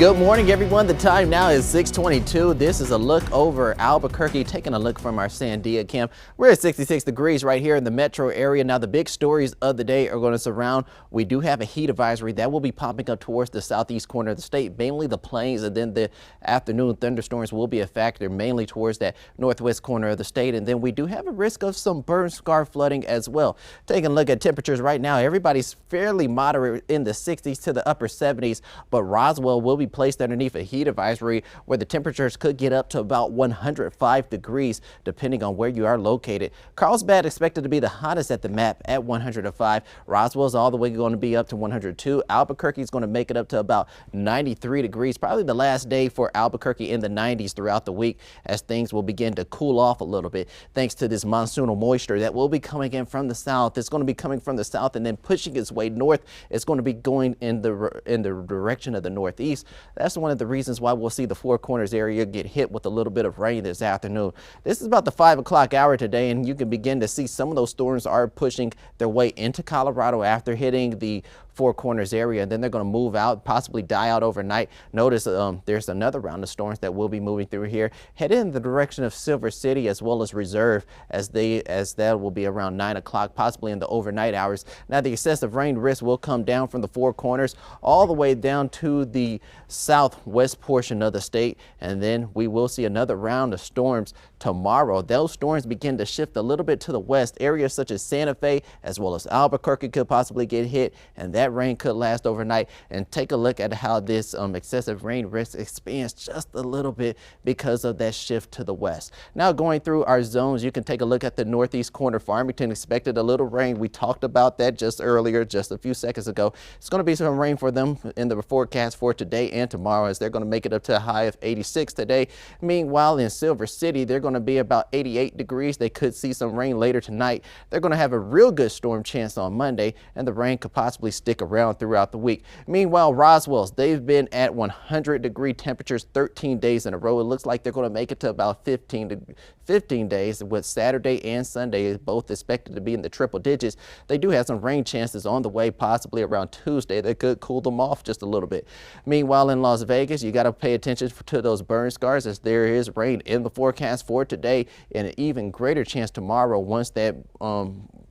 Good morning, everyone. The time now is 6:22. This is a look over Albuquerque, taking a look from our Sandia cam. We're at 66 degrees right here in the metro area. Now, the big stories of the day are going to surround. We do have a heat advisory that will be popping up towards the southeast corner of the state, mainly the plains, and then the afternoon thunderstorms will be a factor, mainly towards that northwest corner of the state. And then we do have a risk of some burn scar flooding as well. Taking a look at temperatures right now, everybody's fairly moderate in the 60s to the upper 70s, but Roswell will be placed underneath a heat advisory where the temperatures could get up to about 105 degrees depending on where you are located. Carlsbad expected to be the hottest at the map at 105. Roswell's all the way going to be up to 102. Albuquerque is going to make it up to about 93 degrees, probably the last day for Albuquerque in the 90s throughout the week as things will begin to cool off a little bit thanks to this monsoonal moisture that will be coming in from the south. It's going to be coming from the south and then pushing its way north. It's going to be going in the direction of the northeast. That's one of the reasons why we'll see the Four Corners area get hit with a little bit of rain this afternoon. This is about the 5 o'clock hour today, and you can begin to see some of those storms are pushing their way into Colorado after hitting the Four Corners area, and then they're going to move out, possibly die out overnight. Notice there's another round of storms that will be moving through here, headed in the direction of Silver City as well as Reserve, as that will be around 9 o'clock, possibly in the overnight hours. Now, the excessive rain risk will come down from the Four Corners all the way down to the southwest portion of the state, and then we will see another round of storms tomorrow. Those storms begin to shift a little bit to the west. Areas such as Santa Fe as well as Albuquerque could possibly get hit, and that rain could last overnight. And take a look at how this excessive rain risk expands just a little bit because of that shift to the west. Now, going through our zones, you can take a look at the northeast corner. Farmington expected a little rain. We talked about that just earlier, just a few seconds ago. It's going to be some rain for them in the forecast for today and tomorrow, as they're going to make it up to a high of 86 today. Meanwhile, in Silver City, they're going to be about 88 degrees. They could see some rain later tonight. They're going to have a real good storm chance on Monday, and the rain could possibly stick around throughout the week. Meanwhile, Roswell's, they've been at 100-degree temperatures 13 days in a row. It looks like they're going to make it to about 15 days, with Saturday and Sunday both expected to be in the triple digits. They do have some rain chances on the way, possibly around Tuesday. That could cool them off just a little bit. Meanwhile, in Las Vegas, you got to pay attention to those burn scars, as there is rain in the forecast for today and an even greater chance tomorrow once that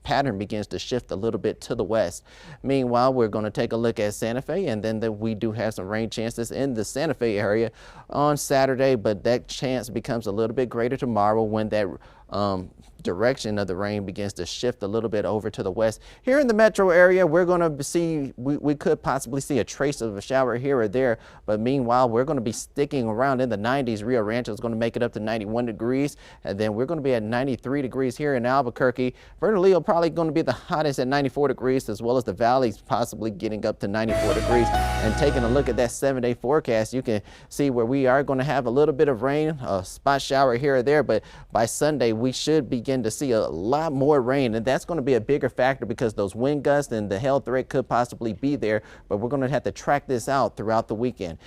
pattern begins to shift a little bit to the west. Meanwhile, we're going to take a look at Santa Fe, and then we do have some rain chances in the Santa Fe area on Saturday, but that chance becomes a little bit greater tomorrow when that direction of the rain begins to shift a little bit over to the west. Here in the metro area, we're going to see, we could possibly see a trace of a shower here or there, but meanwhile, we're going to be sticking around in the 90s. Rio Rancho is going to make it up to 91 degrees, and then we're going to be at 93 degrees here in Albuquerque. Bernalillo probably going to be the hottest at 94 degrees, as well as the valleys possibly getting up to 94 degrees. And taking a look at that 7-day forecast, you can see where we are going to have a little bit of rain, a spot shower here or there, but by Sunday, we should begin to see a lot more rain, and that's going to be a bigger factor because those wind gusts and the hail threat could possibly be there, but we're going to have to track this out throughout the weekend.